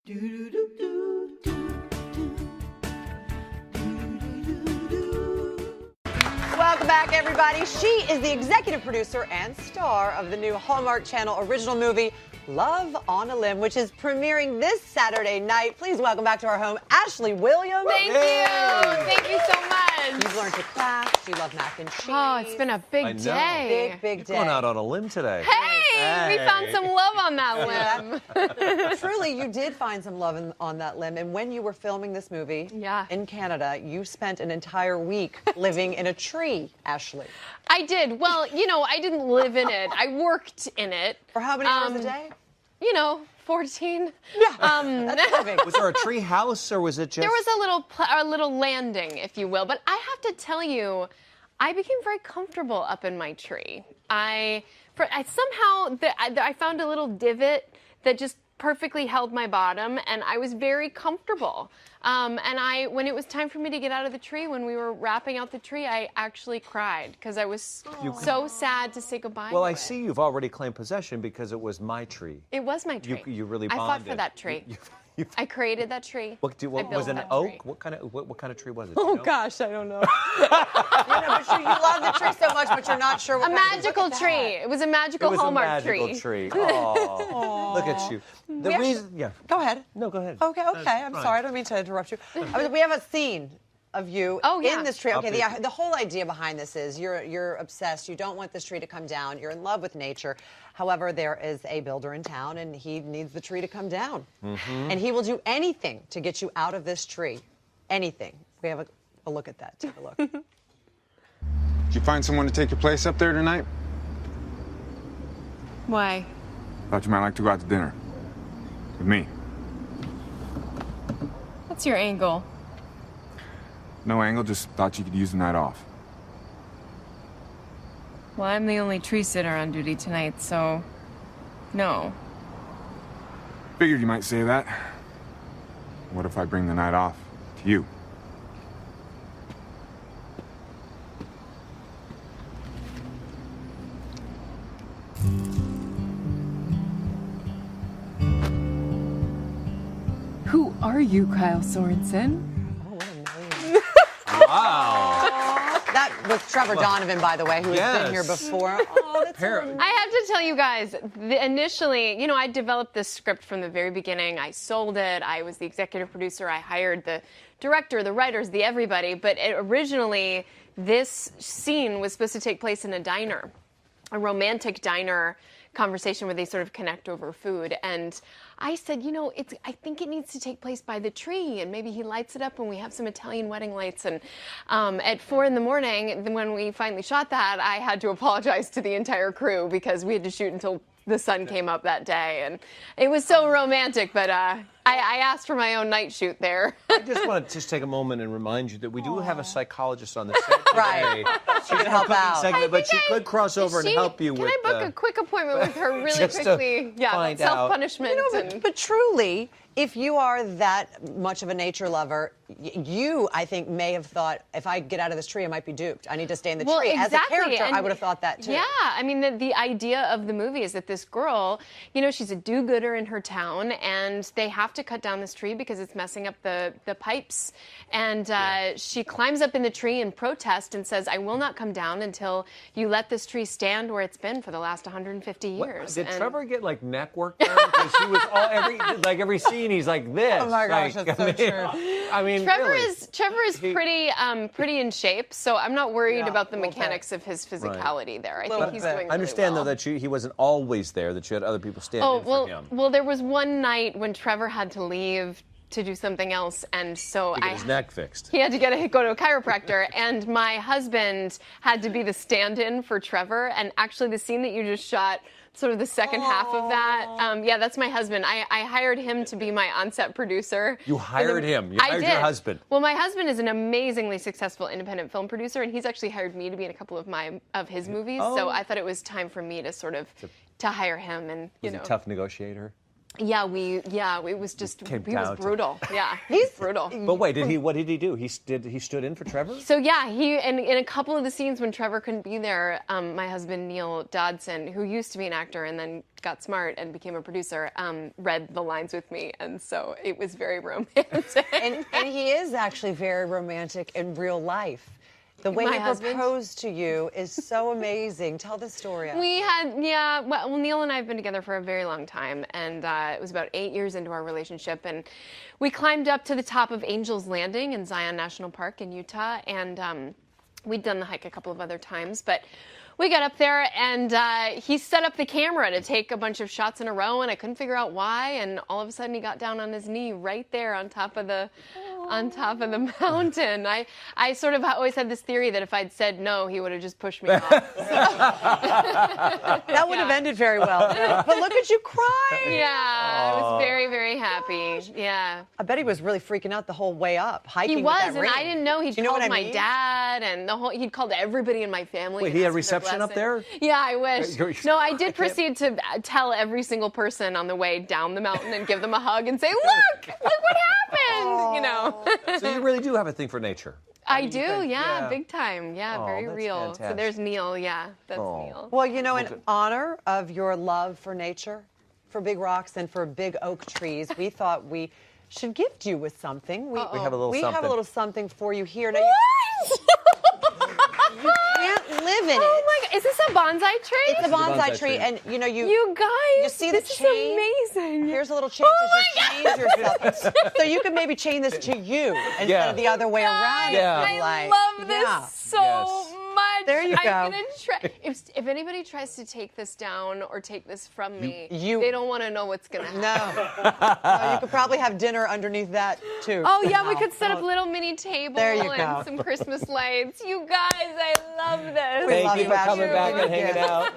Welcome back, everybody. She is the executive producer and star of the new Hallmark Channel original movie, Love on a Limb, which is premiering this Saturday night. Please welcome back to our home, Ashley Williams. Thank you. Thank you so much. You've learned to craft. You love mac and cheese. Oh, it's been a big day. Big day. You're going out on a limb today. Hey, we found some love on that limb. Truly, you did find some love on that limb. And when you were filming this movie in Canada, you spent an entire week living in a tree, Ashley. I did. Well, you know, I didn't live in it. I worked in it. For how many hours a day? 14. Yeah, that's perfect. Was there a tree house or was it just... There was a little landing, if you will. But I have to tell you, I became very comfortable up in my tree. I found a little divot that just perfectly held my bottom, and I was very comfortable. When it was time for me to get out of the tree, when we were wrapping out the tree, I actually cried because I was so sad to say goodbye. Well, to I it. see you've already claimed possession because it was my tree. It was my tree. You really I bonded. fought for that tree. I created that tree. What was it, an oak? Tree. What kind of tree was it? Oh gosh, I don't know. But you love the tree so much, but you're not sure what A magical tree. It was a magical Hallmark tree. It was a magical tree. Oh, look at you. Go ahead. No, go ahead. Okay. I'm sorry. I don't mean to interrupt you. We have a scene of you in this tree. Okay, the whole idea behind this is you're obsessed. You don't want this tree to come down. You're in love with nature. However, there is a builder in town, and he needs the tree to come down. Mm-hmm. And he will do anything to get you out of this tree. Anything. We have a look at that. Take a look. Did you find someone to take your place up there tonight? Why? Thought you might like to go out to dinner. With me. What's your angle? No angle, just thought you could use the night off. Well, I'm the only tree sitter on duty tonight, so no. Figured you might say that. What if I bring the night off to you? Who are you, Kyle Sorensen? Wow. That was Trevor Donovan, by the way, who has been here before. Oh, that's I have to tell you guys, initially, I developed this script from the very beginning. I sold it. I was the executive producer. I hired the director, the writers, the everybody. But originally, this scene was supposed to take place in a diner, a romantic diner conversation where they sort of connect over food. And I said, I think it needs to take place by the tree, and maybe he lights it up when we have some Italian wedding lights. And at 4 a.m, when we finally shot that, I had to apologize to the entire crew because we had to shoot until the sun came up that day. And it was so romantic, but I asked for my own night shoot there. I just want to take a moment and remind you that we do have a psychologist on the set today. Right. She can help out. But she could cross over and help you with... Can I book a quick appointment with her really just quickly? find self-punishment. But truly, if you are that much of a nature lover, you, I think, may have thought, if I get out of this tree, I might be duped. I need to stay in the tree. Exactly. As a character, I would have thought that, too. Yeah, I mean, the idea of the movie is that this girl, she's a do-gooder in her town, and they have to cut down this tree because it's messing up the pipes. And she climbs up in the tree in protest and says, I will not come down until you let this tree stand where it's been for the last 150 years. Did Trevor get, neck work done? Because he was every scene, he's like this. Oh, my gosh, that's so true. I mean, Trevor really. is pretty in shape, so I'm not worried about the mechanics of his physicality there. I think he's doing really I understand, well. though, that he wasn't always there, that you had other people stand in for him. Well, there was one night when Trevor had to leave to do something else, and so to get his neck fixed. He had to go to a chiropractor, and my husband had to be the stand-in for Trevor. And actually, the scene that you just shot, sort of the second half of that, that's my husband. I hired him to be my on-set producer. You hired him? You hired your husband? Well, my husband is an amazingly successful independent film producer, and he's actually hired me to be in a couple of his movies. So I thought it was time for me to sort of to hire him. And Was he a tough negotiator? Yeah, it was just, he was brutal. Yeah, he's brutal. But wait, what did he do? He stood in for Trevor? So yeah, and in a couple of the scenes when Trevor couldn't be there, my husband Neil Dodson, who used to be an actor and then got smart and became a producer, read the lines with me, and so it was very romantic. And he is actually very romantic in real life. The way he proposed to you is so amazing. Tell the story. Well, Neil and I have been together for a very long time, and it was about 8 years into our relationship, and we climbed up to the top of Angel's Landing in Zion National Park in Utah, and we'd done the hike a couple of other times, but we got up there, and he set up the camera to take a bunch of shots in a row, and I couldn't figure out why, and all of a sudden he got down on his knee right there on top of the mountain. I sort of always had this theory that if I'd said no, he would have just pushed me off. That would have ended very well. But look at you crying. Yeah, I was very, very happy. Yeah. I bet he was really freaking out the whole way up, hiking. He was, with that ring. and I didn't know. He'd called my dad, and he'd called everybody in my family. Wait, he had reception up there? Yeah, I wish. No, I did proceed to tell every single person on the way down the mountain and give them a hug and say, look what happened, you know. So you really do have a thing for nature. I do, big time. Yeah, very real. Fantastic. So there's Neil, that's Neil. Well, you know, in honor of your love for nature, for big rocks and for big oak trees, we thought we should gift you with something. We have a little something for you here. Now, you can't live in it. Oh my God, is this a bonsai tree? It's a bonsai tree, and you know you guys, you see the chain? This is amazing. Here's a little chain because you chained yourself. So you can maybe chain this to you instead of the other way around. Yeah. I love this so much. There you go. I'm gonna try. If anybody tries to take this down or take this from me, they don't want to know what's gonna happen. No, you could probably have dinner underneath that too. Oh yeah, we could set up a little mini table and some Christmas lights. You guys, I love this. Thank you for coming back and hanging out.